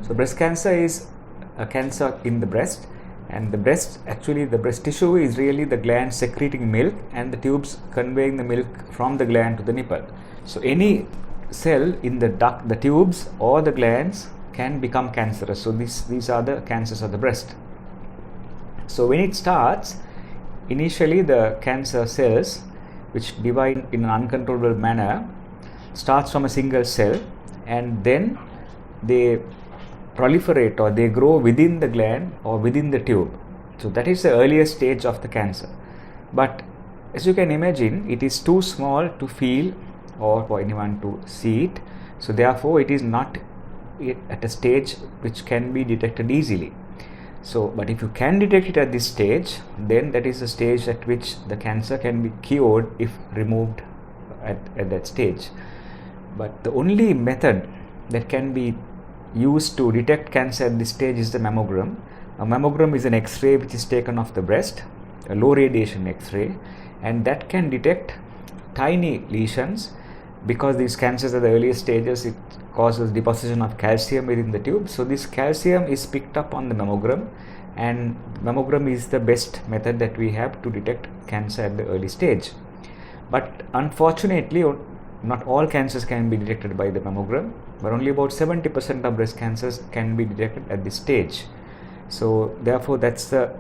So breast cancer is a cancer in the breast, and the breast tissue is really the gland secreting milk and the tubes conveying the milk from the gland to the nipple. So any cell in the duct, the tubes or the glands can become cancerous. So these are the cancers of the breast. So when it starts, initially the cancer cells, which divide in an uncontrollable manner, starts from a single cell, and then they proliferate or they grow within the gland or within the tube. So that is the earliest stage of the cancer. But as you can imagine, it is too small to feel or for anyone to see it. So therefore it is not at a stage which can be detected easily. So, but if you can detect it at this stage, then that is the stage at which the cancer can be cured if removed at that stage. But the only method that can be used to detect cancer at this stage is the mammogram. A mammogram is an X-ray which is taken of the breast, a low radiation X-ray, and that can detect tiny lesions. Because these cancers are the earliest stages, it causes deposition of calcium within the tube. So this calcium is picked up on the mammogram, and mammogram is the best method that we have to detect cancer at the early stage. But unfortunately, not all cancers can be detected by the mammogram, but only about 70% of breast cancers can be detected at this stage. So therefore that's the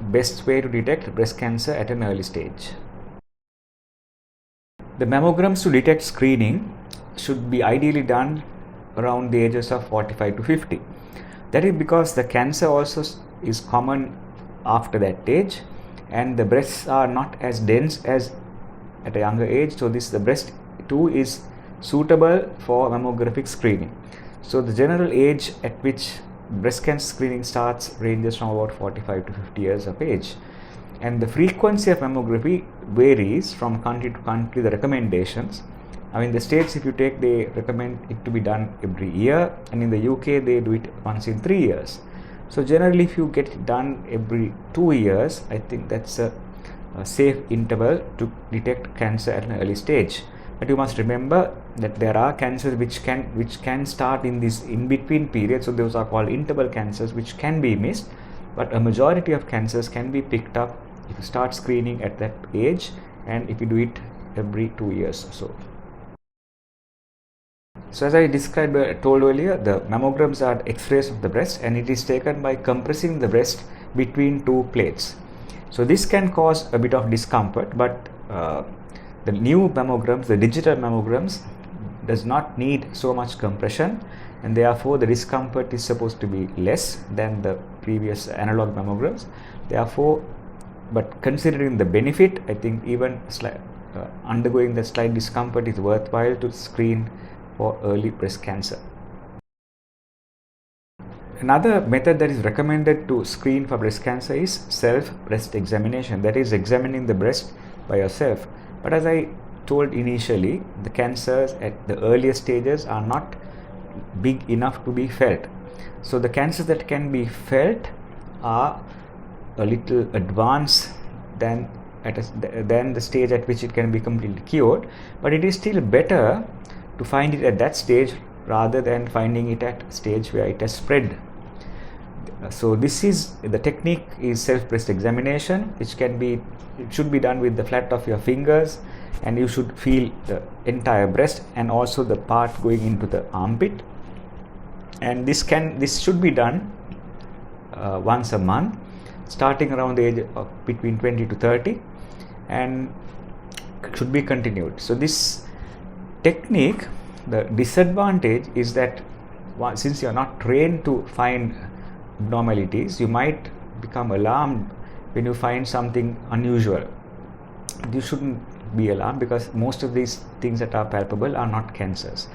best way to detect breast cancer at an early stage. The mammograms to detect screening should be ideally done around the ages of 45 to 50. That is because the cancer also is common after that age, and the breasts are not as dense as at a younger age. So the breast too is suitable for mammographic screening. So the general age at which breast cancer screening starts ranges from about 45 to 50 years of age. And the frequency of mammography varies from country to country, the recommendations. In the States, if you take, they recommend it to be done every year, and in the UK, they do it once in 3 years. So generally, if you get it done every 2 years, I think that's a safe interval to detect cancer at an early stage. But you must remember that there are cancers which can start in this in-between period. So those are called interval cancers, which can be missed. But a majority of cancers can be picked up if you start screening at that age, and if you do it every 2 years or so. So as I told earlier, the mammograms are X-rays of the breast, and it is taken by compressing the breast between two plates. So this can cause a bit of discomfort, but the new mammograms, the digital mammograms, does not need so much compression, and therefore the discomfort is supposed to be less than the previous analog mammograms. Therefore, but considering the benefit, I think even undergoing the slight discomfort is worthwhile to screen for early breast cancer. Another method that is recommended to screen for breast cancer is self-breast examination, that is examining the breast by yourself. But as I told initially, the cancers at the earliest stages are not big enough to be felt. So the cancers that can be felt are a little advanced than the stage at which it can be completely cured, but it is still better to find it at that stage rather than finding it at a stage where it has spread. So the technique is self-breast examination, which should be done with the flat of your fingers, and you should feel the entire breast and also the part going into the armpit. And this should be done once a month, starting around the age of between 20 to 30, and should be continued. So this technique, the disadvantage is that since you are not trained to find abnormalities, you might become alarmed when you find something unusual. You shouldn't be alarmed, because most of these things that are palpable are not cancers.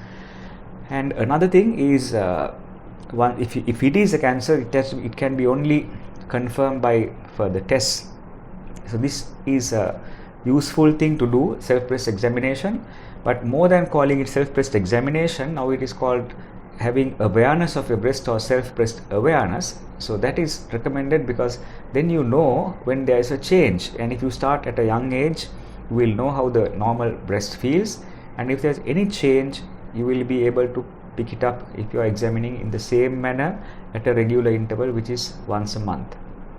And another thing is, if it is a cancer, it can be only confirmed by further tests. So this is a useful thing to do, self-breast examination. But more than calling it self-breast examination, now it is called having awareness of your breast, or self-breast awareness. So that is recommended, because then you know when there is a change, and if you start at a young age, you will know how the normal breast feels, and if there is any change, you will be able to pick it up if you are examining in the same manner at a regular interval, which is once a month.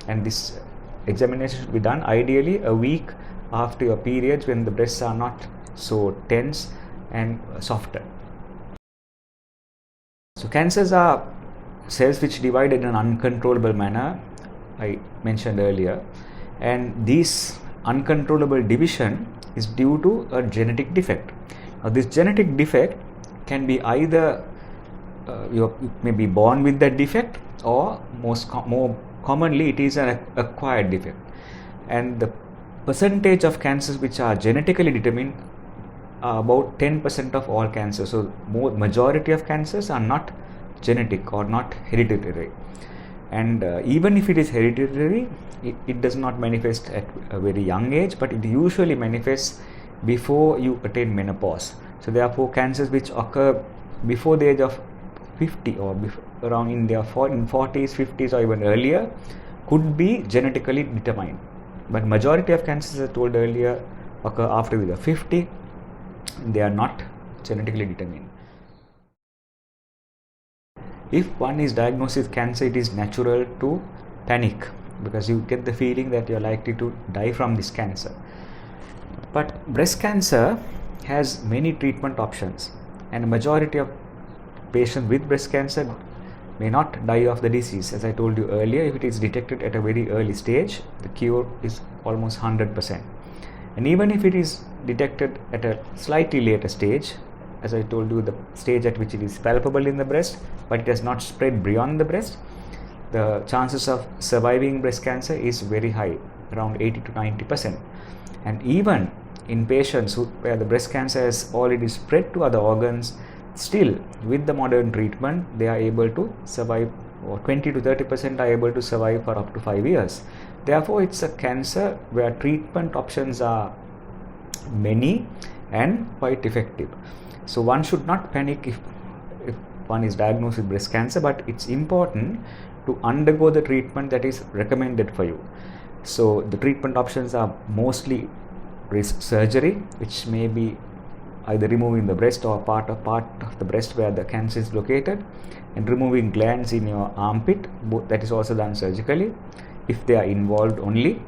And this examination should be done ideally a week after your periods, when the breasts are not so tense and softer. So cancers are cells which divide in an uncontrollable manner, I mentioned earlier, and this uncontrollable division is due to a genetic defect. Now this genetic defect can be either you may be born with that defect, or more commonly it is an acquired defect. And the percentage of cancers which are genetically determined are about 10% of all cancers. So majority of cancers are not genetic or not hereditary. And even if it is hereditary, it does not manifest at a very young age, but it usually manifests before you attain menopause. So therefore cancers which occur before the age of 50 or around in their 40s, 50s or even earlier could be genetically determined. But majority of cancers, as I told earlier, occur after the 50. They are not genetically determined. If one is diagnosed with cancer, it is natural to panic because you get the feeling that you are likely to die from this cancer. But breast cancer has many treatment options, and a majority of patients with breast cancer may not die of the disease. As I told you earlier, if it is detected at a very early stage, the cure is almost 100%. And even if it is detected at a slightly later stage, as I told you, the stage at which it is palpable in the breast, but it has not spread beyond the breast, the chances of surviving breast cancer is very high, around 80 to 90%. And even in patients where the breast cancer has already spread to other organs, still with the modern treatment they are able to survive, or 20 to 30% are able to survive for up to 5 years. Therefore it's a cancer where treatment options are many and quite effective. So one should not panic if one is diagnosed with breast cancer, but it's important to undergo the treatment that is recommended for you. So the treatment options are mostly surgery, which may be either removing the breast or part of the breast where the cancer is located, and removing glands in your armpit, that is also done surgically if they are involved only.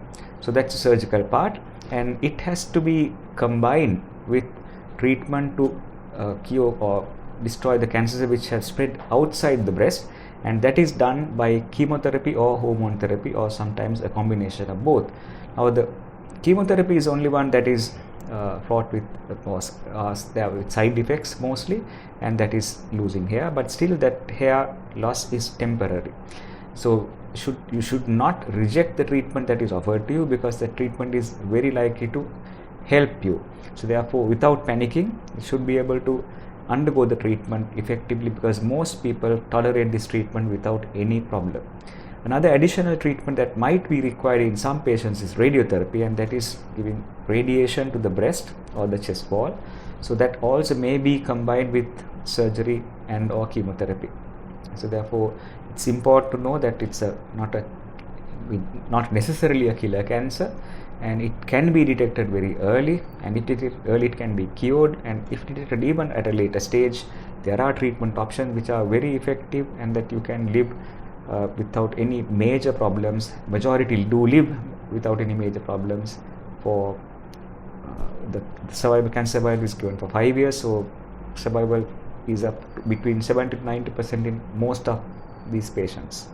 So that's the surgical part, and it has to be combined with treatment to cure or destroy the cancers which have spread outside the breast, and that is done by chemotherapy or hormone therapy, or sometimes a combination of both. Now the chemotherapy is only one that is fraught with side effects mostly, and that is losing hair, but still that hair loss is temporary. So you should not reject the treatment that is offered to you, because the treatment is very likely to help you. So therefore, without panicking, you should be able to undergo the treatment effectively, because most people tolerate this treatment without any problem. Another additional treatment that might be required in some patients is radiotherapy, and that is giving radiation to the breast or the chest wall. So that also may be combined with surgery and or chemotherapy. So therefore it's important to know that it's not necessarily a killer cancer, and it can be detected very early, and if detected early it can be cured, and if detected even at a later stage, there are treatment options which are very effective and that you can live without any major problems. Majority do live without any major problems. For the cancer survival is given for 5 years, so survival is up between 70 to 90% in most of these patients.